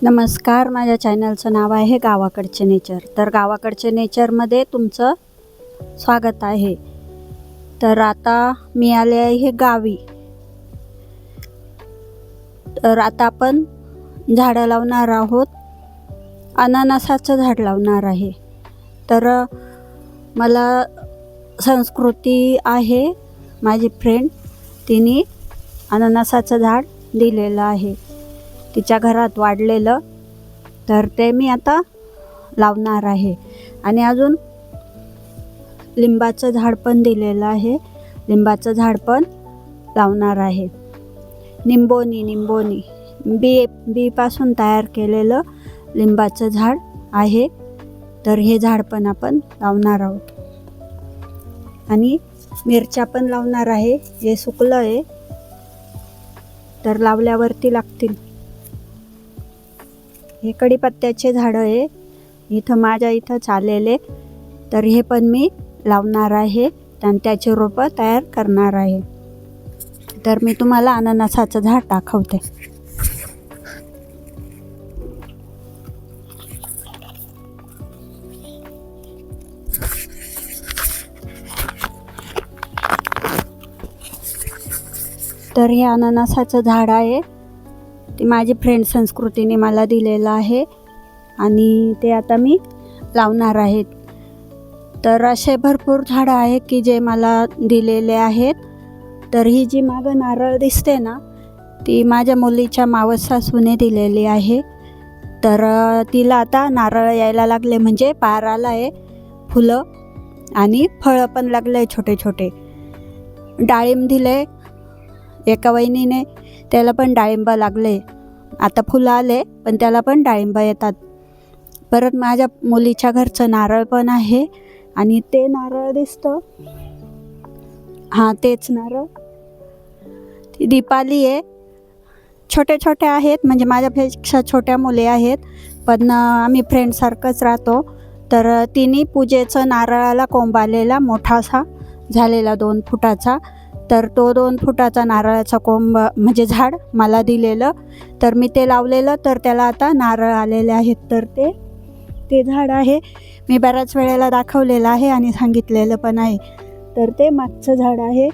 नमस्कार, माझ्या चॅनलचं नाव आहे गावाकडचे नेचर. तर गावाकडचे नेचरमध्ये तुमचं स्वागत आहे. तर आता मी आले आहे गावी. तर आता आपण झाडं लावणार आहोत. अननसाचं झाड लावणार आहे. तर मला संस्कृती आहे माझी फ्रेंड, तिने अननसाचं झाड दिलेलं आहे तिच्या घरात वाढलेलं. तर ते मी आता लावणार आहे. आणि अजून लिंबाचं झाड पण दिलेलं आहे, लिंबाचं झाड पण लावणार आहे. निंबोनी बीपासून तयार केलेलं लिंबाचं झाड आहे. तर हे झाड पण आपण लावणार आहोत. आणि मिरच्या पण लावणार आहे. हे सुकलं आहे, तर लावल्यावरती लागतील. हे कढीपत्त्याचे झाडं आहे, इथं माझ्या इथंच आलेले. तर हे पण मी लावणार आहे आणि त्याचे रोपं तयार करणार आहे. तर मी तुम्हाला अननसाचं झाड दाखवते. तर हे अननसाचं झाड आहे, ते माझी फ्रेंड संस्कृतीने मला दिलेलं आहे आणि ते आता मी लावणार आहेत. तर असे भरपूर झाडं आहेत की जे मला दिलेले आहेत. तर ही जी मागं नारळ दिसते ना, ती माझ्या मुलीच्या मावस सासूने दिलेली आहे. तर तिला आता नारळ यायला लागले, म्हणजे पार आला आहे, फुलं आणि फळं पण लागले छोटे छोटे. डाळिंब दिले एका वहिनीने, त्याला पण डाळिंब लागले. आता फुलं आले पण त्याला पण डाळिंब येतात. परत माझ्या मुलीच्या घरचं नारळ पण आहे आणि ते नारळ दिसतं, हां तेच नारळ. ती दीपाली आहे. छोटे छोटे आहेत, म्हणजे माझ्यापेक्षा छोट्या मुली आहेत, पण आम्ही फ्रेंडसारखंच राहतो. तर तिने पूजेचं नारळाला कोंब आलेला मोठासा झालेला 2 फुटाचा. तर तो 2 फुटाचा नारळाचा कोंब म्हणजे झाड मला दिलेलं. तर मी ते लावलेलं, तर त्याला आता नारळ आलेले आहेत. तर ते झाड आहे, मी बऱ्याच वेळेला दाखवलेलं आहे आणि सांगितलेलं पण आहे. तर ते मागचं झाड आहे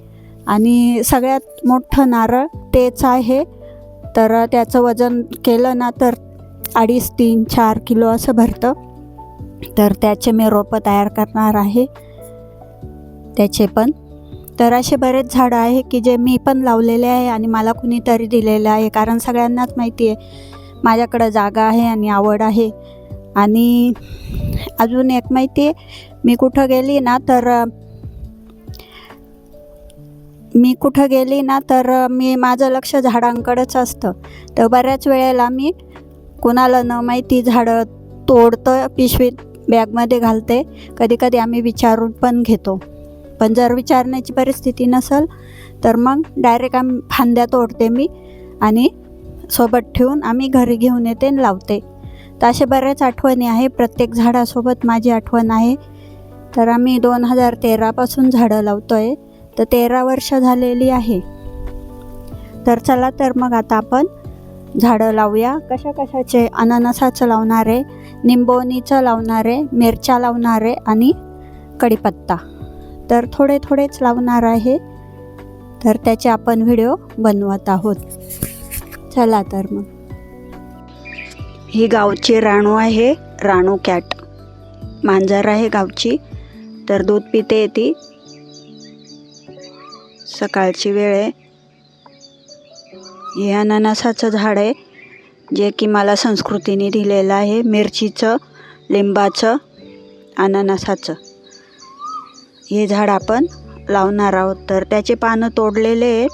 आणि सगळ्यात मोठं नारळ तेच आहे. तर त्याचं वजन केलं ना तर 2.5, 3, 4 किलो असं भरतं. तर त्याचे मी रोपं तयार करणार आहे त्याचे पण. तर असे बरेच झाडं आहे की जे मी पण लावलेले आहे आणि मला कुणीतरी दिलेलं आहे. कारण सगळ्यांनाच माहिती आहे माझ्याकडं जागा आहे आणि आवड आहे. आणि अजून एक माहिती आहे, मी कुठं गेली ना तर माझं लक्ष झाडांकडेच असतं. तर बऱ्याच वेळेला मी कोणाला न माहिती झाडं तोडतं, पिशवीत बॅगमध्ये घालते. कधी आम्ही विचारून पण घेतो. पण जर विचारण्याची परिस्थिती नसेल तर मग डायरेक्ट फांद्या तोडते मी आणि सोबत ठेवून आम्ही घरी घेऊन येते आणि लावते. तर असे बऱ्याच आठवणी आहे. प्रत्येक झाडासोबत माझी आठवण आहे. तर आम्ही 2013पासून झाडं लावतो आहे. तर 13 वर्ष झालेली आहे. तर चला, तर मग आता आपण झाडं लावूया. कशाचे? अननसाचं लावणार आहे, निंबोनीचं लावणार आहे, मिरच्या लावणार आहे आणि कढीपत्ता. तर थोडेच लावणार आहे. तर त्याचे आपण व्हिडिओ बनवत आहोत. चला तर मग. ही गावची राणू आहे, राणू कॅट मांजर आहे गावची. तर दूध पिते ती. सकाळची वेळ आहे. हे अननसाचं झाड आहे जे की मला संस्कृतीने दिलेलं आहे. मिरचीचं, लिंबाचं, अननसाचं हे झाड आपण लावणार आहोत. तर त्याचे पानं तोडलेले आहेत,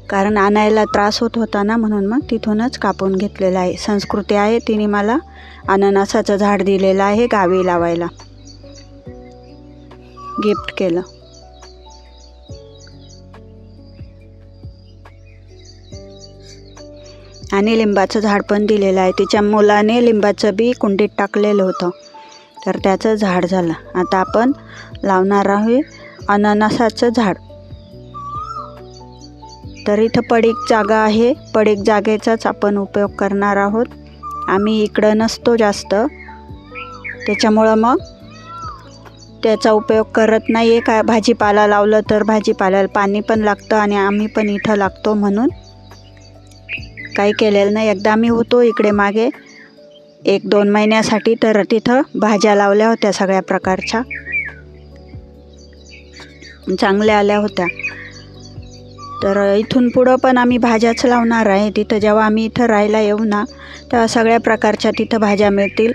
कारण आणायला त्रास होत होता ना, म्हणून मग तिथूनच कापून घेतलेलं आहे. संस्कृती आहे, तिने मला अननसाचं झाड दिलेलं आहे गावी लावायला, गिफ्ट केलं. आणि लिंबाचं झाड पण दिलेलं आहे. तिच्या मुलाने लिंबाचं बी कुंडीत टाकलेलं होतं, तर त्याचं झाड झालं. आता आपण लावणार आहोत अननसाचं झाड. तर इथं पडीक जागा आहे, पडीक जागेचाच आपण उपयोग करणार आहोत. आम्ही इकडं नसतो जास्त, त्याच्यामुळं मग त्याचा उपयोग करत नाही आहे. काय भाजीपाला लावलं तर भाजीपाल्याला पाणी पण लागतं आणि आम्ही पण इथं लागतो, म्हणून काही केलेलं नाही. एकदा आम्ही होतो इकडे मागे 1-2 महिन्यासाठी, तर तिथं भाज्या लावल्या होत्या सगळ्या प्रकारच्या, चांगल्या आल्या होत्या. तर इथून पुढं पण आम्ही भाज्याच लावणार आहे. तिथं जेव्हा आम्ही इथं राहायला येऊ ना, तेव्हा सगळ्या प्रकारच्या तिथं भाज्या मिळतील.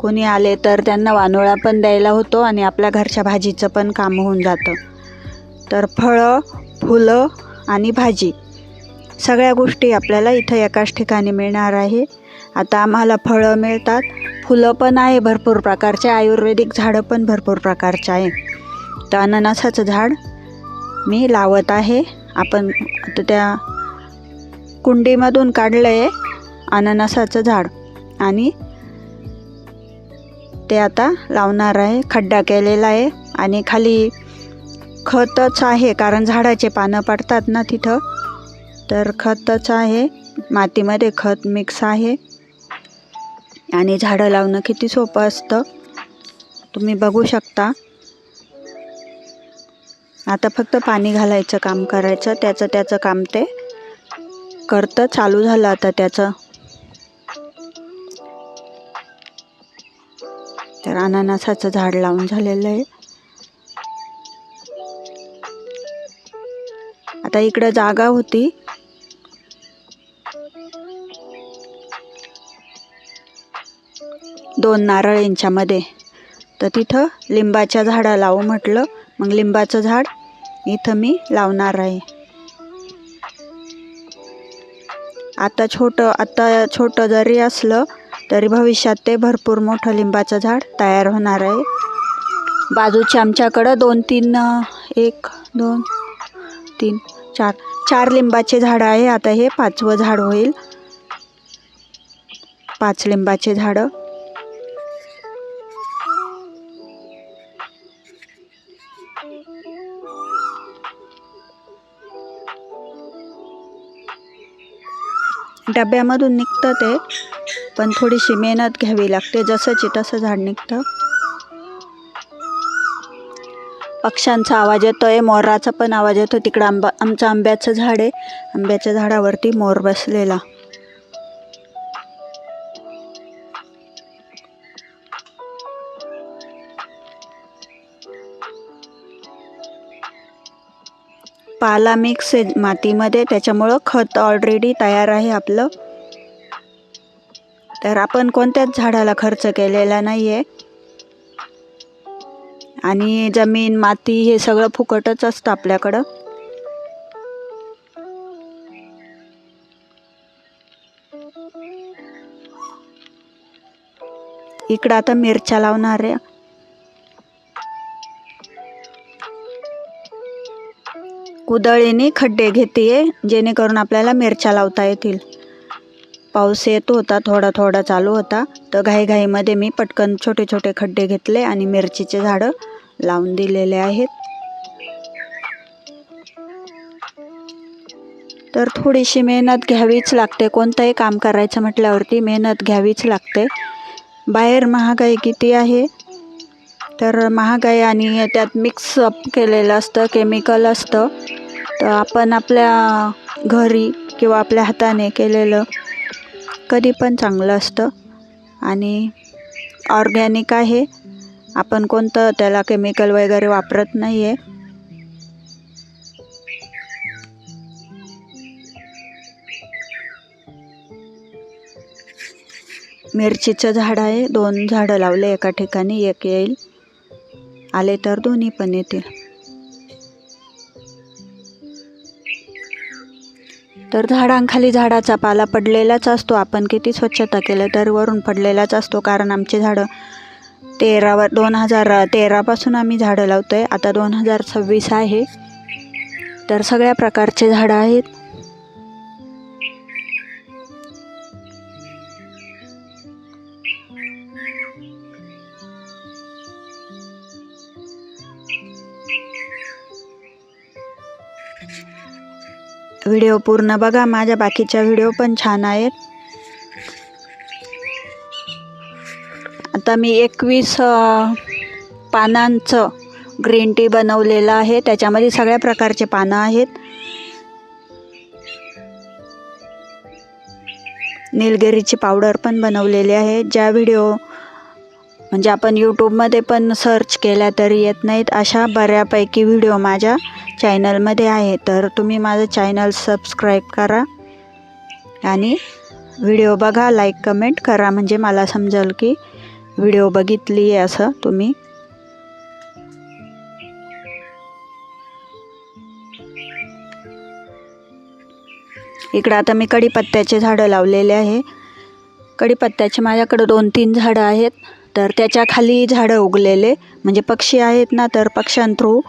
कोणी आले तर त्यांना वानोळा पण द्यायला होतो आणि आपल्या घरच्या भाजीचं पण काम होऊन जातं. तर फळं, फुलं आणि भाजी सगळ्या गोष्टी आपल्याला इथं एकाच ठिकाणी मिळणार आहे. आता आम्हाला फळं मिळतात, फुलं पण आहे भरपूर प्रकारचे, आयुर्वेदिक झाडं पण भरपूर प्रकारचे आहे. तर अननसाचं झाड मी लावत आहे. आपण आता त्या कुंडीमधून काढलं आहे अननसाचं झाड आणि ते आता लावणार आहे. खड्डा केलेला आहे आणि खाली खतच आहे, कारण झाडाचे पानं पडतात ना तिथं, तर खतच आहे. मातीमध्ये खत मिक्स आहे आणि झाडं लावणं किती सोपं असतं तुम्ही बघू शकता. आता फक्त पाणी घालायचं काम करायचं, त्याचं काम ते करतं. चालू झालं आता त्याचं. तर अननसाचं झाड लावून झालेलं आहे. आता इकडं जागा होती, दोन नारळ यांच्यामध्ये, तर तिथं लिंबाच्या झाडा लावू म्हटलं. मग लिंबाचं झाड इथं मी लावणार आहे. आता छोटं जरी असलं तरी भविष्यात ते भरपूर मोठं लिंबाचं झाड तयार होणार आहे. बाजूच्या आमच्याकडं 1, 2, 3, 4 लिंबाचे झाडं आहे. आता हे 5वं झाड होईल. 5 लिंबाचे झाडं. डब्यामधून निघतं ते, पण थोडीशी मेहनत घ्यावी लागते. जसंची तसं झाड निघतं. पक्ष्यांचा आवाज येतोय, मोराचा पण आवाज येतो. तिकडं आमचं आंब्याचं झाड आहे, आंब्याच्या झाडावरती मोर बसलेला. पाला मिक्स आहे मातीमध्ये, त्याच्यामुळं खत ऑलरेडी तयार आहे आपलं. तर आपण कोणत्याच झाडाला खर्च केलेला नाही आहे आणि जमीन, माती हे सगळं फुकटच असतं आपल्याकडं. इकडं आता मिरच्या लावणार आहे. कुदळीने खड्डे घेते जेणेकरून आपल्याला मिरच्या लावता येतील. पाऊस येत होता, थोडा थोडा चालू होता, तर घाईघाईमध्ये मी पटकन छोटे छोटे खड्डे घेतले आणि मिरचीचे झाडं लावून दिलेले आहेत. तर थोडीशी मेहनत घ्यावीच लागते. कोणतंही काम करायचं म्हटल्यावरती मेहनत घ्यावीच लागते. बाहेर महागाई किती आहे, तर महागाई आणि त्यात मिक्सअप केलेलं असतं, केमिकल असतं. तर आपण आपल्या घरी किंवा आपल्या हाताने केलेलं कधी पण चांगलं असतं आणि ऑर्गॅनिक आहे. आपण कोणतं त्याला केमिकल वगैरे वापरत नाही आहे. मिरचीचं झाड आहे, 2 झाडं लावले एका ठिकाणी, एक येईल. आले तर दोन्ही पण येतील. तर झाडांखाली झाडाचा पाला पडलेलाच असतो. आपण किती स्वच्छता केलं तर वरून पडलेलाच असतो, कारण आमचे झाडं 2013 पासून आम्ही झाडं लावतोय. आता 2026 आहे, तर सगळ्या प्रकारचे झाडं आहेत. व्हिडिओ पूर्ण बघा, माझ्या बाकीच्या व्हिडिओ पण छान आहेत. आता मी 21 पानांचं ग्रीन टी बनवलेलं आहे. त्याच्यामध्ये सगळ्या प्रकारचे पानं आहेत. निलगिरीची पावडर पण बनवलेली आहे. ज्या व्हिडिओ म्हणजे आपण यूट्यूबमध्ये पण सर्च केल्या तरी येत नाहीत, अशा बऱ्यापैकी व्हिडिओ माझ्या चॅनलमध्ये आहे. तर तुम्ही माझं चॅनल सबस्क्राईब करा आणि व्हिडिओ बघा, लाईक कमेंट करा, म्हणजे मला समजेल की व्हिडिओ बघितली आहे असं तुम्ही. इकडं आता मी कढीपत्त्याचे झाडं लावलेले आहे. कढीपत्त्याचे माझ्याकडं 2-3 झाडं आहेत. तर त्याच्या खाली झाडं उगलेले म्हणजे पक्षी आहेत ना, तर पक्ष्यांथ्रू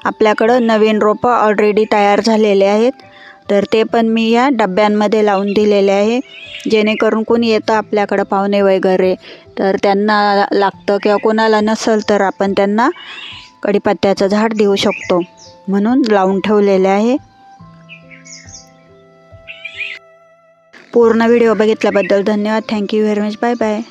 आपल्याकडं नवीन रोपं ऑलरेडी तयार झालेले आहेत. तर ते पण मी या डब्यांमध्ये लावून दिलेले आहे, जेणेकरून कोणी येतं आपल्याकडं पाहुणे वगैरे तर त्यांना लागतं, किंवा कोणाला नसेल तर आपण त्यांना कढीपत्त्याचं झाड देऊ शकतो, म्हणून लावून ठेवलेले आहे. पूर्ण व्हिडिओ बघितल्याबद्दल धन्यवाद. Thank you very much. Bye bye.